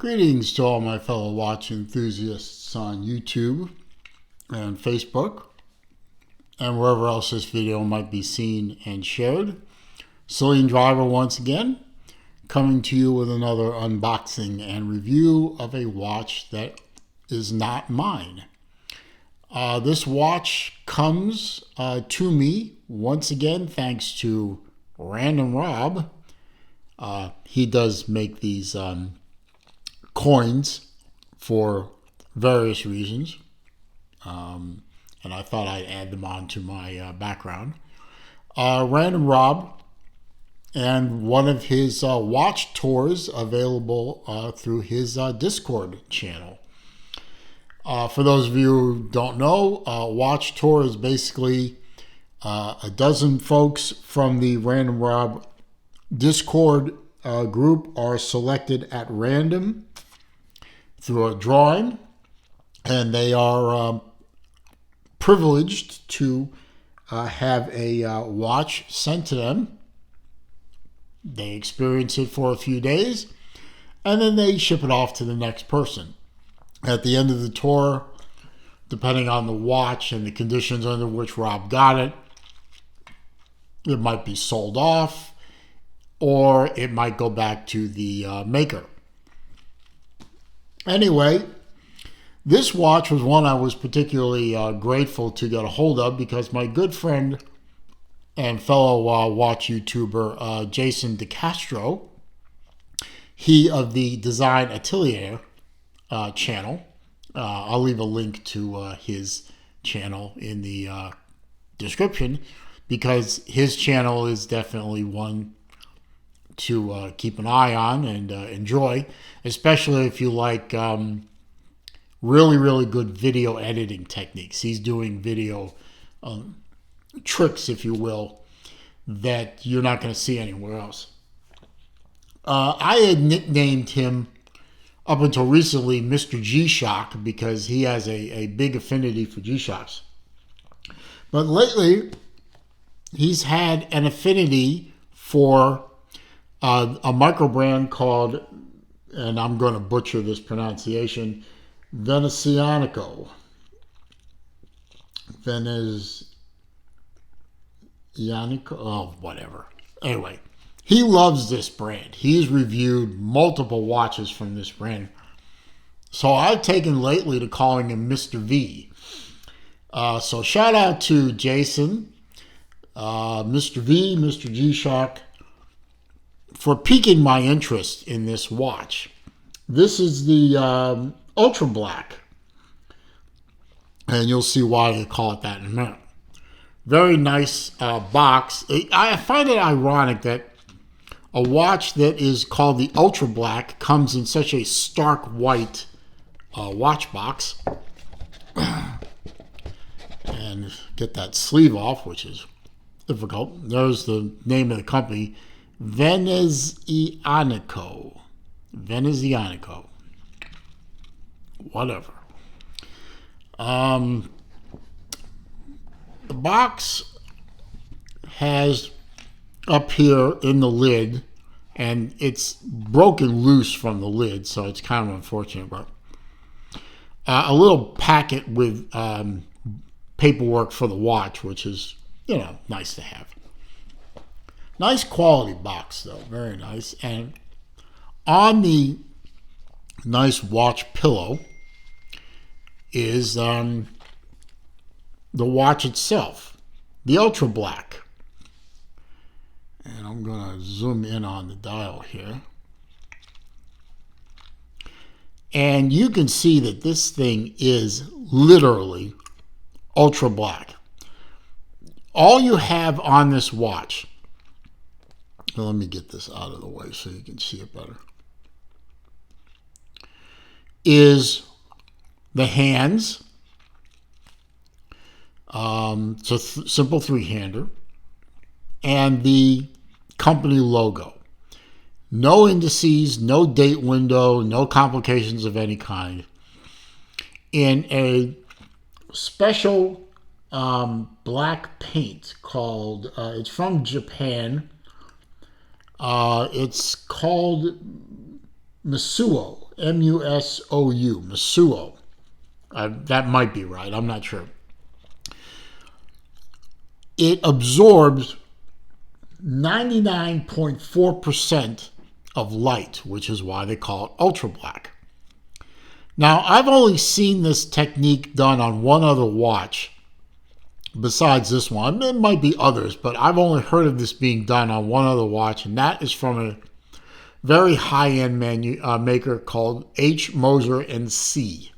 Greetings to all my fellow watch enthusiasts on YouTube and Facebook and wherever else this video might be seen and shared. Celine Driver once again, coming to you with another unboxing and review of a watch that is not mine. This watch comes to me once again thanks to Random Rob. He does make these coins for various reasons, and I thought I'd add them on to my background. Random Rob and one of his watch tours available through his Discord channel. For those of you who don't know, watch tour is basically a dozen folks from the Random Rob Discord group are selected at random through a drawing, and they are privileged to have a watch sent to them. They experience it for a few days, and then they ship it off to the next person. At the end of the tour, depending on the watch and the conditions under which Rob got it, it might be sold off, or it might go back to the maker. Anyway, this watch was one I was particularly grateful to get a hold of because my good friend and fellow watch YouTuber Jason DeCastro, he of the Design Atelier channel, I'll leave a link to his channel in the description because his channel is definitely one to keep an eye on and enjoy, especially if you like really good video editing techniques. He's doing video tricks, if you will, that you're not going to see anywhere else. I had nicknamed him up until recently Mr. G-Shock because he has a big affinity for G-Shocks. But lately, he's had an affinity for a micro brand called, and I'm going to butcher this pronunciation, Venezianico. Venezianico, oh, whatever. Anyway, he loves this brand. He's reviewed multiple watches from this brand. So I've taken lately to calling him Mr. V. So shout out to Jason, Mr. V, Mr. G-Shock, for piquing my interest in this watch. This is the Ultrablack, and you'll see why they call it that in a minute. Very nice box. I find it ironic that a watch that is called the Ultrablack comes in such a stark white watch box. And get that sleeve off, which is difficult. There's the name of the company, Venezianico. Venezianico. Whatever. The box has up here in the lid, and it's broken loose from the lid, so it's kind of unfortunate, but a little packet with paperwork for the watch, which is, you know, nice to have. Nice quality box, though. Very nice. And on the nice watch pillow is the watch itself, the Ultrablack. And I'm going to zoom in on the dial here. And you can see that this thing is literally ultra black. All you have on this watch, well, let me get this out of the way so you can see it better, is the hands. It's a simple three-hander, and the company logo. No indices, no date window, no complications of any kind. In a special black paint called, it's from Japan. It's called Masuo, M-U-S-O-U, Masuo. That might be right. I'm not sure. It absorbs 99.4% of light, which is why they call it ultra black. Now, I've only seen this technique done on one other watch besides this one. There might be others, but I've only heard of this being done on one other watch, and that is from a very high-end maker called H. Moser & C.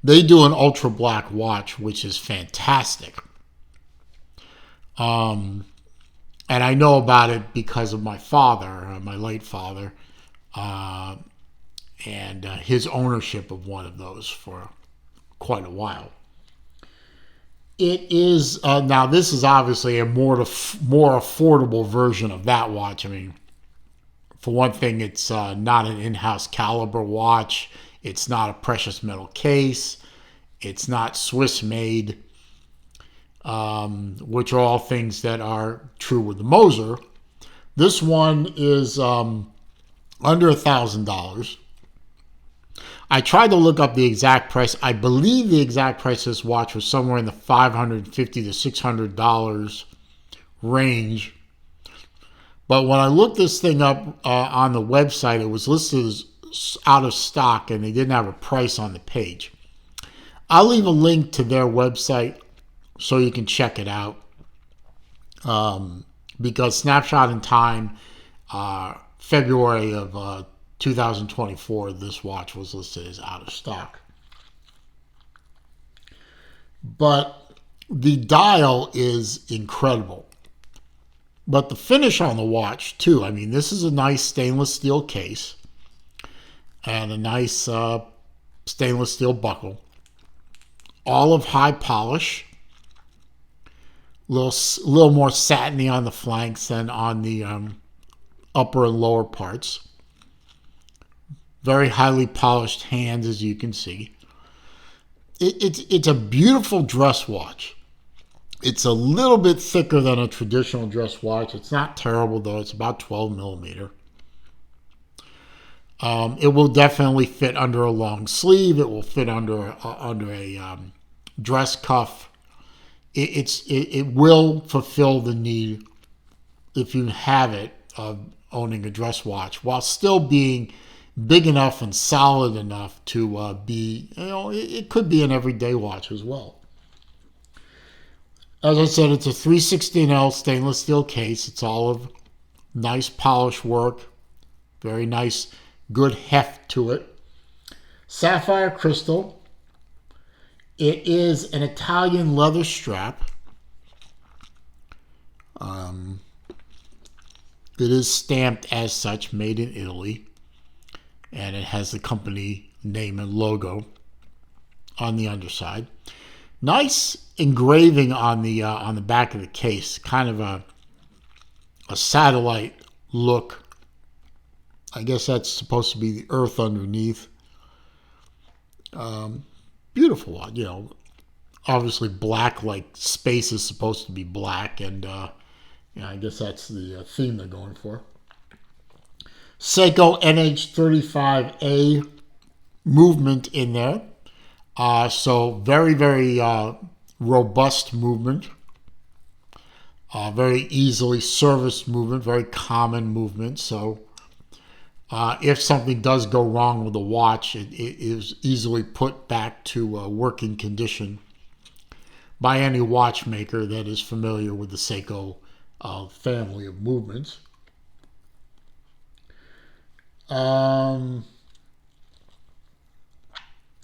They do an ultra black watch, which is fantastic. And I know about it because of my father, my late father, and his ownership of one of those for quite a while. It is, now this is obviously a more affordable version of that watch. I mean, for one thing, it's not an in-house caliber watch. It's not a precious metal case. It's not Swiss made, which are all things that are true with the Moser. This one is under $1,000. I tried to look up the exact price. I believe the exact price of this watch was somewhere in the $550 to $600 range. But when I looked this thing up on the website, it was listed as out of stock, and they didn't have a price on the page. I'll leave a link to their website so you can check it out. Because Snapshot in Time, February of 2024, this watch was listed as out of stock. But the dial is incredible. But the finish on the watch, too. I mean, this is a nice stainless steel case and a nice stainless steel buckle. Olive high polish. Little more satiny on the flanks than on the upper and lower parts. Very highly polished hands, as you can see. It's a beautiful dress watch. It's a little bit thicker than a traditional dress watch. It's not terrible, though. It's about 12 millimeter. It will definitely fit under a long sleeve. It will fit under a dress cuff. It will fulfill the need, if you have it, of owning a dress watch, while still being big enough and solid enough to be, it could be an everyday watch as well. As I said, it's a 316L stainless steel case. It's all of nice polish work, very nice, good heft to it. Sapphire crystal. It is an Italian leather strap. It is stamped as such, made in Italy. And it has the company name and logo on the underside. Nice engraving on the back of the case, kind of a satellite look. I guess that's supposed to be the Earth underneath. Beautiful one, obviously black, like space is supposed to be black, and I guess that's the theme they're going for. Seiko NH35A movement in there. So very, very robust movement. Very easily serviced movement, very common movement. So if something does go wrong with the watch, it is easily put back to working condition by any watchmaker that is familiar with the Seiko family of movements.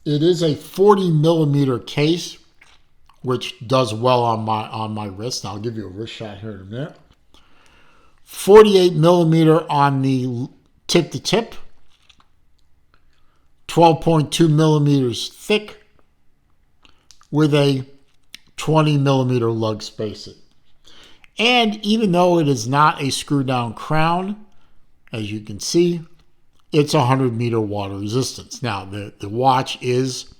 It is a 40 millimeter case, which does well on my wrist. I'll give you a wrist shot here in a minute. 48 millimeter on the tip to tip. 12.2 millimeters thick with a 20 millimeter lug spacing. And even though it is not a screw down crown, as you can see, it's 100 meter water resistance. Now, the watch is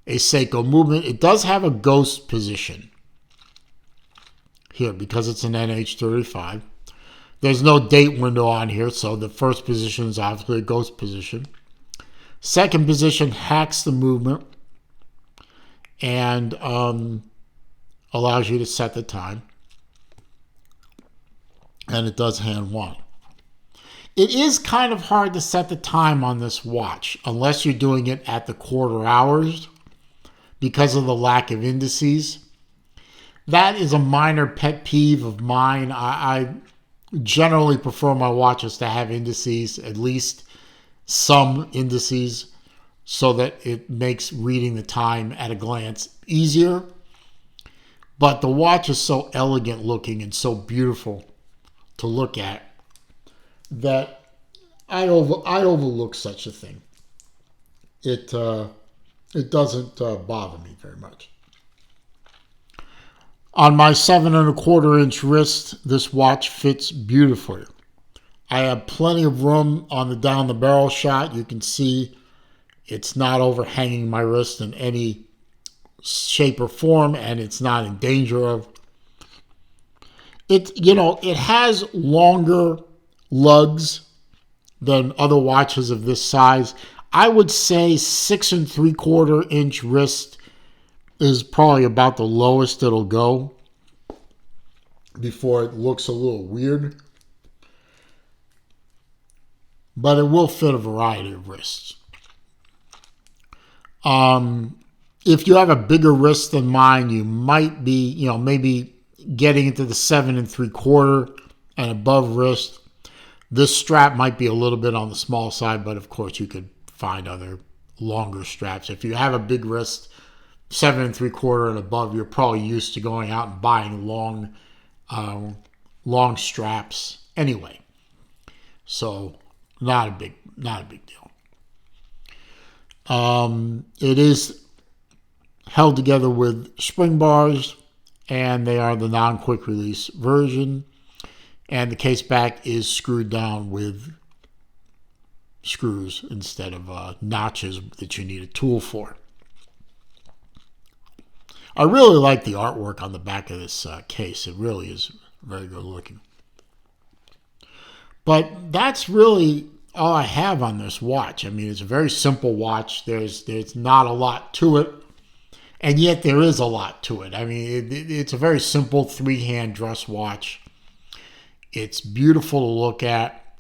a Seiko movement. It does have a ghost position here because it's an NH35. There's no date window on here, so the first position is obviously a ghost position. Second position hacks the movement and allows you to set the time. And it does hand one. It is kind of hard to set the time on this watch unless you're doing it at the quarter hours because of the lack of indices. That is a minor pet peeve of mine. I generally prefer my watches to have indices, at least some indices, so that it makes reading the time at a glance easier. But the watch is so elegant looking and so beautiful to look at that I overlook such a thing. It doesn't bother me very much. On my 7 1/4 inch wrist, this watch fits beautifully. I have plenty of room on the down the barrel shot. You can see it's not overhanging my wrist in any shape or form, and it's not in danger of. It has longer lugs than other watches of this size. I would say 6 3/4 inch wrist is probably about the lowest it'll go before it looks a little weird. But it will fit a variety of wrists. If you have a bigger wrist than mine, you might be, maybe getting into the 7 3/4 and above wrist. This strap might be a little bit on the small side, but of course you could find other longer straps. If you have a big wrist, 7 3/4 and above, you're probably used to going out and buying long straps anyway. So not a big deal. It is held together with spring bars, and they are the non-quick release version. And the case back is screwed down with screws instead of notches that you need a tool for. I really like the artwork on the back of this case. It really is very good looking. But that's really all I have on this watch. I mean, it's a very simple watch. There's not a lot to it, and yet there is a lot to it. I mean, it's a very simple 3-hand dress watch. It's beautiful to look at.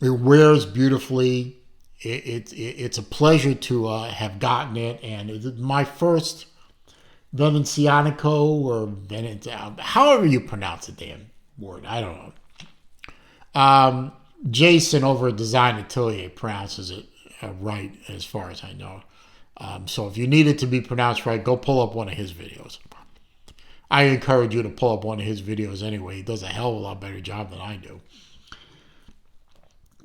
It wears beautifully. It's a pleasure to have gotten it, and it's my first Venezianico or however you pronounce the damn word. I don't know. Jason over at Design Atelier pronounces it right, as far as I know. So if you need it to be pronounced right, go pull up one of his videos. I encourage you to pull up one of his videos anyway. He does a hell of a lot better job than I do.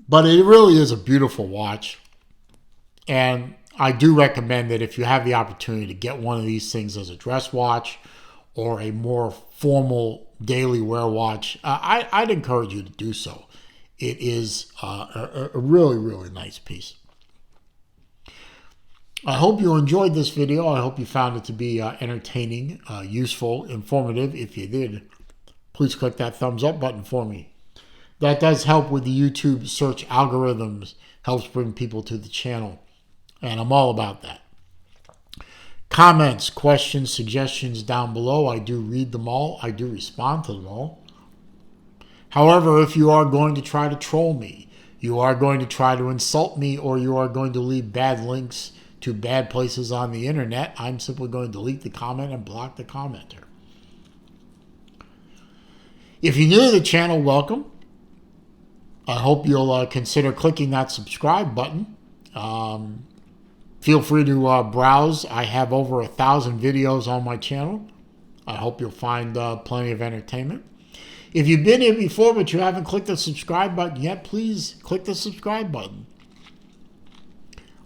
But it really is a beautiful watch. And I do recommend that if you have the opportunity to get one of these things as a dress watch or a more formal daily wear watch, I'd encourage you to do so. It is a really, really nice piece. I hope you enjoyed this video. I hope you found it to be entertaining, useful, informative. If you did, please click that thumbs up button for me. That does help with the YouTube search algorithms, helps bring people to the channel, and I'm all about that. Comments, questions, suggestions down below. I do read them all. I do respond to them all. However, if you are going to try to troll me, you are going to try to insult me, or you are going to leave bad links to bad places on the internet, I'm simply going to delete the comment and block the commenter. If you're new to the channel, welcome. I hope you'll consider clicking that subscribe button. Feel free to browse. I have over 1,000 videos on my channel. I hope you'll find plenty of entertainment. If you've been here before but you haven't clicked the subscribe button yet, please click the subscribe button.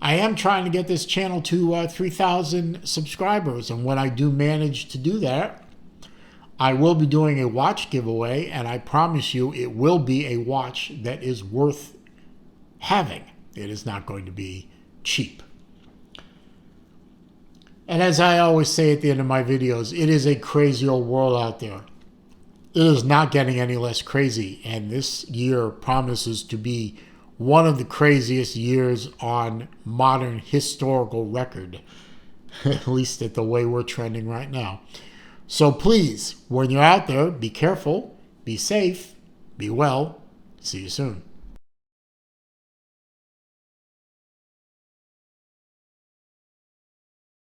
I am trying to get this channel to 3,000 subscribers, and when I do manage to do that, I will be doing a watch giveaway, and I promise you it will be a watch that is worth having. It is not going to be cheap. And as I always say at the end of my videos, it is a crazy old world out there. it is not getting any less crazy. And this year promises to be one of the craziest years on modern historical record, at least at the way we're trending right now. So please, when you're out there, be careful, be safe, be well. See you soon.